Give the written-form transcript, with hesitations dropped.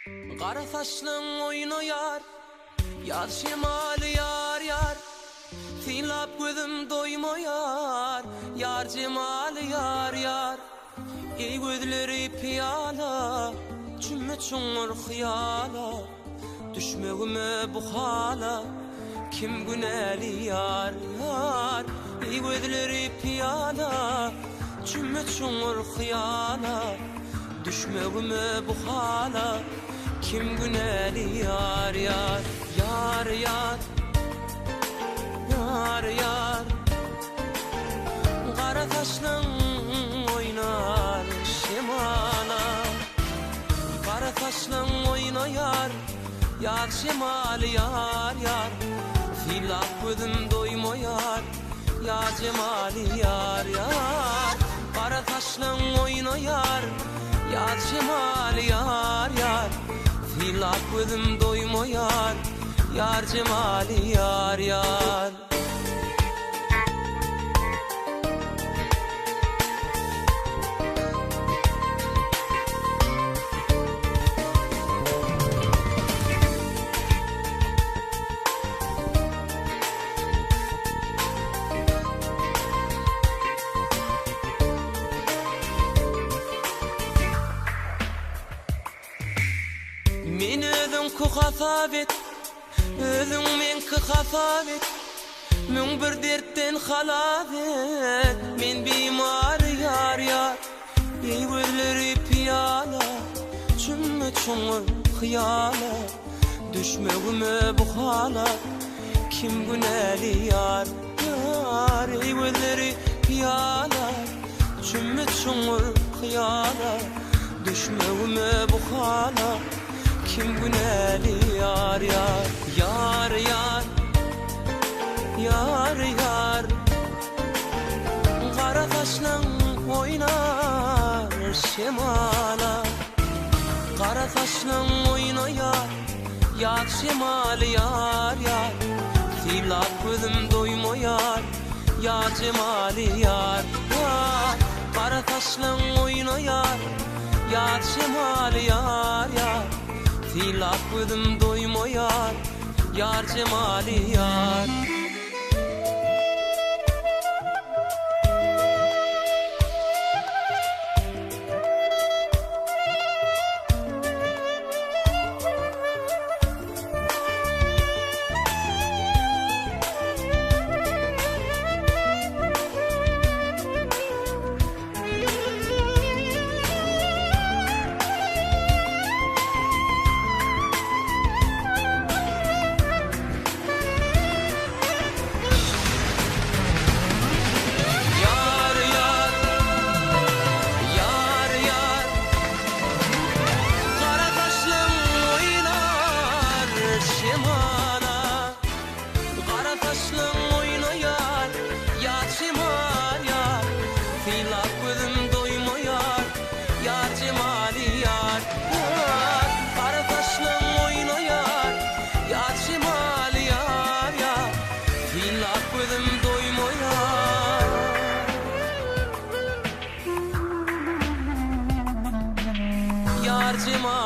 Kara saçlın oynoyar, yar şemali yar yar. Tilap gözüm doymoyar, yar cemali yar yar. Ey gözleri piyala, cümme çoğur hıyala. Düşmegime bu hala, kim güneli yar yar. Ey gözleri piyala, cümme çoğur hıyala. Düşmegime bu hala, kim güneli yar yar. Yar yar, yar yar. Kara taşlan oynar şemala. Kara taşlan oynayar, yar şemali yar yar. Filap gözüm doymoyar, yar cemali yar yar. Kara taşlan oynayar, yar cemali yar yar. Filap gözüm doymoyar, yar cemali yar yar. Men özüm ku hafabet, özüm men ku hafabet. Men bir dertten halabet, men bimar yar yar. Ey gözleri piyala, cümme çoğur hıyala. Düşmegime bu hala, kim güneli yar yar. Ey gözleri piyala, cümme çoğur hıyala. Düşmegime bu hala, kim güneli yar yar. Yar yar, yar yar. Kara taşlan oynar şemala. Kara taşlan oynayar, yar şemali yar yar. Filap gözüm doymoyar, yar cemali yar yar. Kara taşlan oynayar, yar şemali yar yar. Filap gözüm doymoyar, yar cemali yar. Yar cemali